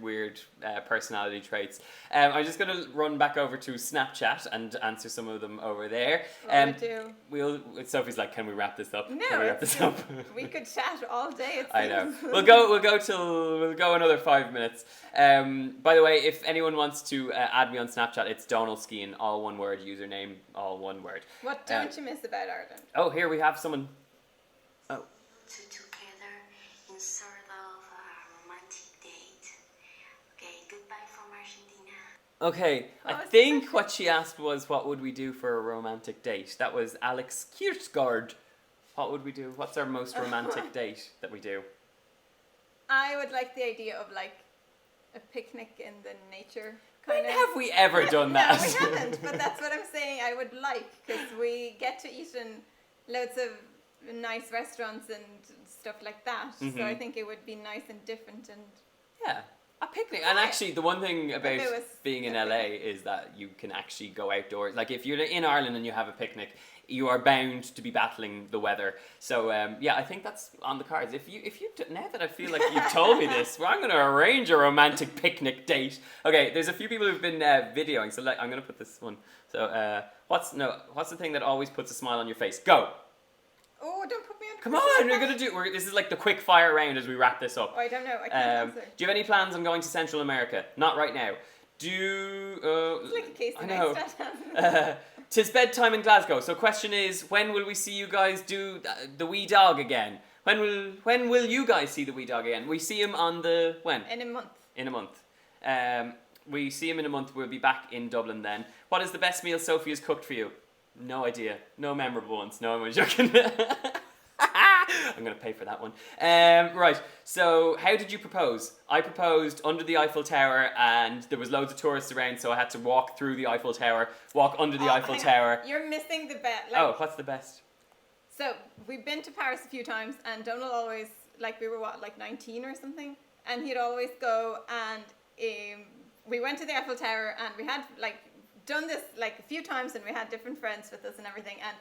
personality traits. I'm just going to run back over to Snapchat and answer some of them over there. Sophie's like, can we wrap this up? No, we could chat all day. I know. We'll go another 5 minutes. By the way, if anyone wants to add me on Snapchat, it's Donald Skehan, all one word, username, all one word. What don't you miss about Ireland? Oh, here we have someone. Oh. Together in sort of a romantic date. Okay, goodbye from Argentina. Okay, I think what she asked was, what would we do for a romantic date? That was Alex Kierkegaard. What would we do? What's our most romantic date that we do? I would like the idea of like a picnic in the nature. When have we ever done that? No, we haven't, but that's what I'm saying I would like, because we get to eat in loads of nice restaurants and stuff like that. So I think it would be nice and different and... Yeah. A picnic. And actually, the one thing about being in LA is that you can actually go outdoors. Like, if you're in Ireland and you have a picnic, you are bound to be battling the weather. So, I think that's on the cards. If you now that I feel like you've told me this, I'm going to arrange a romantic picnic date. Okay, there's a few people who've been videoing, so I'm going to put this one. So, what's the thing that always puts a smile on your face? Go! Oh, don't put me on. Come on, we're going to do... this is like the quick fire round as we wrap this up. Oh, I don't know. I can't answer. Do you have any plans on going to Central America? Not right now. It's like a case of nice. 'Tis bedtime in Glasgow. So question is, when will we see you guys do the wee dog again? When will you guys see the wee dog again? We see him on the... When? In a month. In a month. We see him in a month. We'll be back in Dublin then. What is the best meal Sophie has cooked for you? No idea. No memorable ones. No, I'm joking. I'm going to pay for that one. Right, so how did you propose? I proposed under the Eiffel Tower, and there was loads of tourists around, so I had to walk through the Eiffel Tower, walk under the Eiffel Tower. You're missing the best. What's the best? So we've been to Paris a few times, and Donald always, like, we were like 19 or something, and he'd always go, and we went to the Eiffel Tower, and we had like done this like a few times, and we had different friends with us and everything, and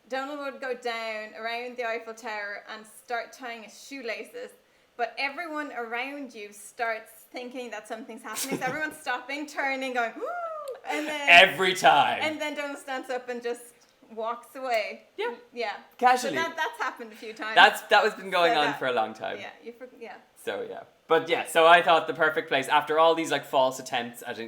Donald would go down around the Eiffel Tower and start tying his shoelaces, but everyone around you starts thinking that something's happening, so everyone's stopping, turning, going, woo! And then Every time. And then Donald stands up and just walks away. Yeah. Yeah. Casually. So that's happened a few times. That was been going So on that- for a long time. Yeah. So yeah. But yeah, so I thought the perfect place, after all these like false attempts at,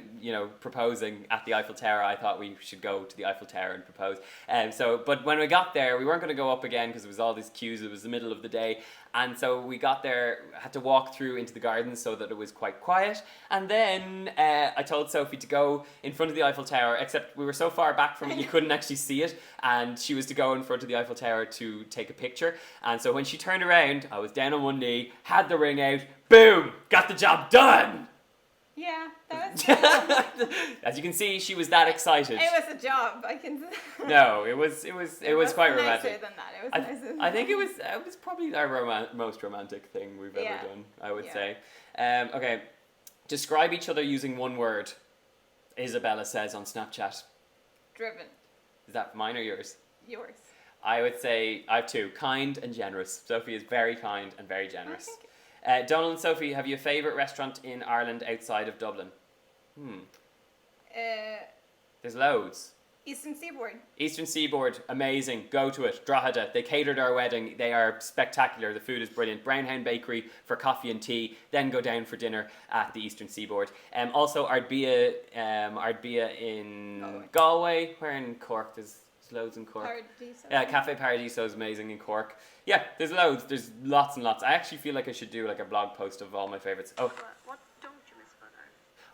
proposing at the Eiffel Tower, I thought we should go to the Eiffel Tower and propose. But when we got there, we weren't going to go up again because it was all these queues, it was the middle of the day. And so we got there, had to walk through into the gardens so that it was quite quiet. And then I told Sophie to go in front of the Eiffel Tower, except we were so far back from it you couldn't actually see it. And she was to go in front of the Eiffel Tower to take a picture. And so when she turned around, I was down on one knee, had the ring out, boom, got the job done. Yeah, that was As you can see, she was that excited. it was a job. I can. No, it was quite nicer romantic. than that. It was nicer than I think that. it was probably our most romantic thing we've ever Yeah. done, I would Yeah. say. Okay, describe each other using one word. Isabella says on Snapchat. Driven. Is that mine or yours? Yours. I would say I have two: kind and generous. Sophie is very kind and very generous. thank you. Donald and Sophie, have you a favourite restaurant in Ireland outside of Dublin? There's loads. Eastern Seaboard. Eastern Seaboard, amazing. Go to it. Drogheda. They catered our wedding. They are spectacular. The food is brilliant. Brownhound Bakery for coffee and tea. Then go down for dinner at the Eastern Seaboard. Also, Ardbia in Galway. Where in Cork? There's loads in Cork. Paradiso. Yeah, Cafe Paradiso is amazing in Cork. Yeah, there's loads. There's lots and lots. I actually feel like I should do like a blog post of all my favourites. Oh.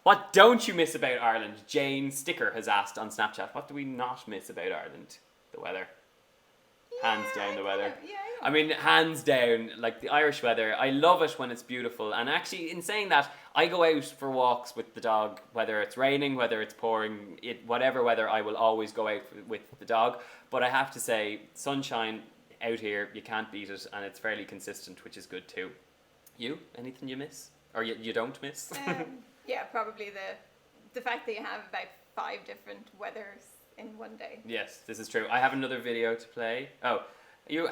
What don't you miss about Ireland? Jane Sticker has asked on Snapchat. What do we not miss about Ireland? The weather. Hands down the weather. I mean, hands down, like the Irish weather. I love it when it's beautiful. And actually, in saying that, I go out for walks with the dog, whether it's raining, whether it's pouring, whatever weather, I will always go out with the dog. But I have to say, sunshine out here, you can't beat it, and it's fairly consistent, which is good too. You? Anything you miss? Or you don't miss? Yeah, probably the fact that you have about 5 different weathers in one day. Yes, this is true. I have another video to play. Oh,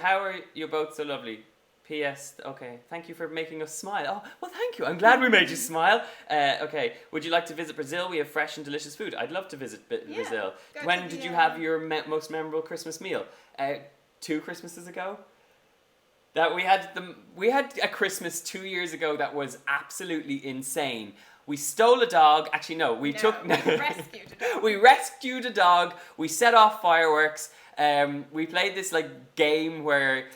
how are you both so lovely? P.S. Okay, thank you for making us smile. Oh, well, thank you. I'm glad we made you smile. Okay, would you like to visit Brazil? We have fresh and delicious food. I'd love to visit Brazil. When did you have your most memorable Christmas meal? 2 Christmases ago? That we had a Christmas 2 years ago that was absolutely insane. We stole a dog. Actually, no. We rescued a dog. We rescued a dog. We set off fireworks. We played this like game where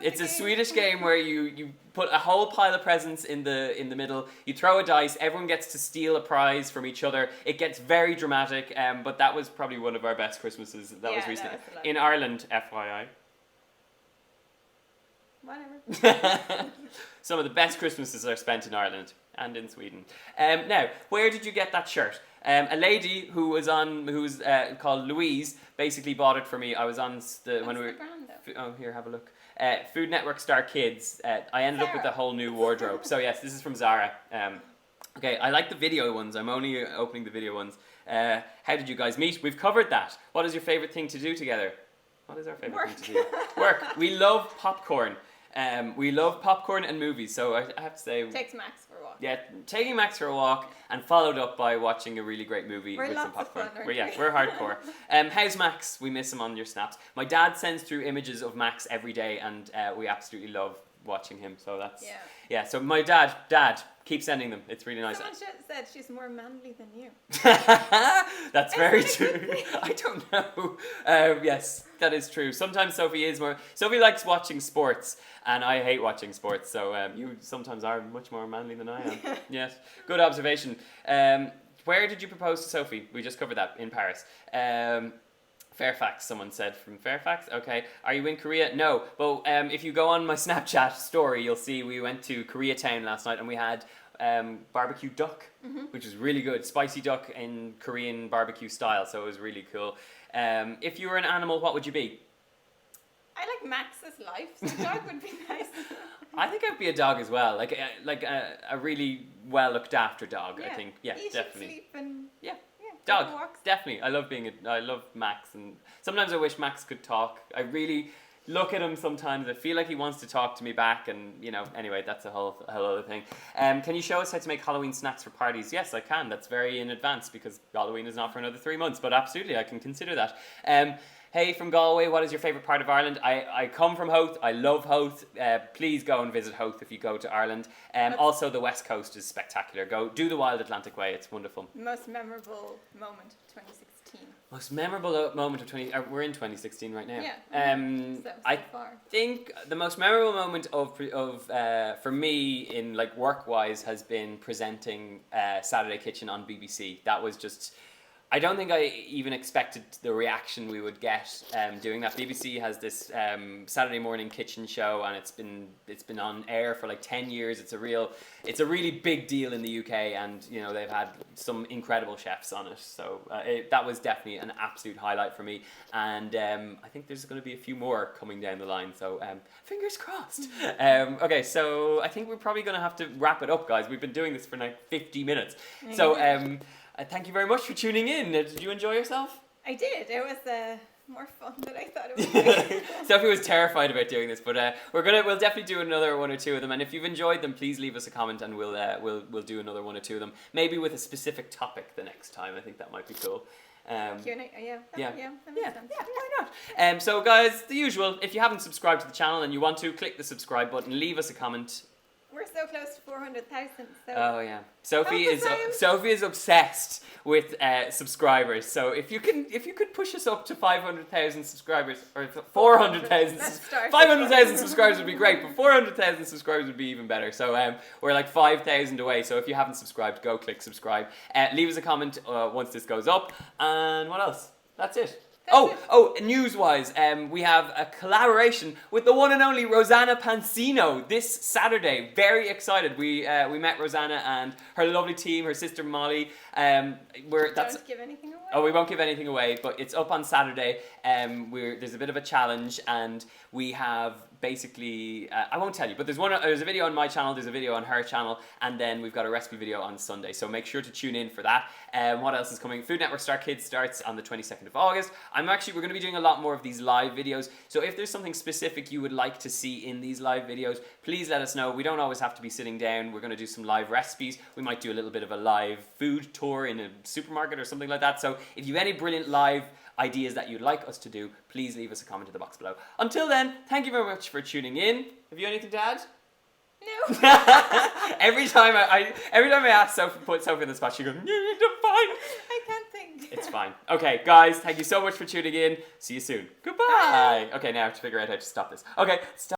it's a Swedish game where you put a whole pile of presents in the middle. You throw a dice. Everyone gets to steal a prize from each other. It gets very dramatic. But that was probably one of our best Christmases. That was recently in Ireland. FYI. Whatever. Some of the best Christmases are spent in Ireland and in Sweden. Now, where did you get that shirt? A lady who was called Louise basically bought it for me. I was on when we were. Oh, here, have a look. Food Network Star Kids. I ended up with a whole new wardrobe. So yes, this is from Zara. Okay, I like the video ones. I'm only opening the video ones. How did you guys meet? We've covered that. What is your favorite thing to do together? What is our favorite thing to do? Work. We love popcorn. We love popcorn and movies, so I have to say... Takes Max for a walk. Yeah, taking Max for a walk and followed up by watching a really great movie with some popcorn. We're hardcore. How's Max? We miss him on your snaps. My dad sends through images of Max every day, and we absolutely love watching him, so that's... Yeah, so my dad, keep sending them. It's really nice. Someone said she's more manly than you. That's very true. I don't know. Yes, that is true. Sometimes Sophie likes watching sports, and I hate watching sports. So you sometimes are much more manly than I am. Yes, good observation. Where did you propose to Sophie? We just covered that in Paris. Fairfax, someone said from Fairfax. Okay. Are you in Korea? No. But if you go on my Snapchat story, you'll see we went to Koreatown last night and we had barbecue duck, which was really good. Spicy duck in Korean barbecue style. So it was really cool. If you were an animal, what would you be? I like Max's life, so dog would be nice. I think I'd be a dog as well, like a really well looked after dog. I think, yeah, Eat definitely. and sleep and Yeah. go Dog, for walks. definitely. I love Max, and sometimes I wish Max could talk. I really look at him sometimes. I feel like he wants to talk to me back, and anyway, that's a whole other thing. Can you show us how to make Halloween snacks for parties? Yes, I can. That's very in advance because Halloween is not for another 3 months, but absolutely, I can consider that. Hey, from Galway, what is your favourite part of Ireland? I come from Howth. I love Howth. Please go and visit Howth if you go to Ireland. Also, the West Coast is spectacular. Go do the Wild Atlantic Way. It's wonderful. Most memorable moment, 2016. Most memorable moment of we're in 2016 right now. Yeah. So I far. think the most memorable moment for me in like work wise has been presenting Saturday Kitchen on BBC. That was just. I don't think I even expected the reaction we would get doing that. BBC has this Saturday morning kitchen show, and it's been on air for like 10 years. It's a really big deal in the UK, and they've had some incredible chefs on it. So that was definitely an absolute highlight for me, and I think there's going to be a few more coming down the line. So fingers crossed. Okay, so I think we're probably going to have to wrap it up, guys. We've been doing this for like 50 minutes. So. Thank you very much for tuning in. Did you enjoy yourself? I did. It was more fun than I thought it would be. Sophie was terrified about doing this, but we'll definitely do another one or two of them. And if you've enjoyed them, please leave us a comment, and we'll do another one or two of them. Maybe with a specific topic the next time. I think that might be cool. Q&A, yeah. That makes sense. Why not? So guys, the usual. If you haven't subscribed to the channel and you want to, click the subscribe button. Leave us a comment. We're so close to 400,000. So oh yeah, Sophie is obsessed with subscribers. So if you could push us up to 500,000 subscribers or 400,000, 500,000 subscribers would be great, but 400,000 subscribers would be even better. So we're like 5,000 away. So if you haven't subscribed, go click subscribe. Leave us a comment once this goes up. And what else? That's it. News-wise, we have a collaboration with the one and only Rosanna Pansino this Saturday. Very excited. We met Rosanna and her lovely team, her sister Molly. Don't give anything away. Oh, we won't give anything away, but it's up on Saturday. There's a bit of a challenge, and we have basically I won't tell you, but there's a video on my channel, there's a video on her channel, and then we've got a recipe video on Sunday. So make sure to tune in for that. What else is coming? Food Network Star Kids starts on the 22nd of August. We're going to be doing a lot more of these live videos. So if there's something specific you would like to see in these live videos, please let us know. We don't always have to be sitting down. We're going to do some live recipes. We might do a little bit of a live food tour in a supermarket or something like that. So if you have any brilliant live ideas that you'd like us to do, please leave us a comment in the box below. Until then, thank you very much for tuning in. Have you anything to add? No. every time I ask Sophie, put Sophie in the spot, she goes, "I'm fine." I can't think. It's fine. Okay, guys, thank you so much for tuning in. See you soon. Goodbye. Bye. Okay, now I have to figure out how to stop this. Okay, stop.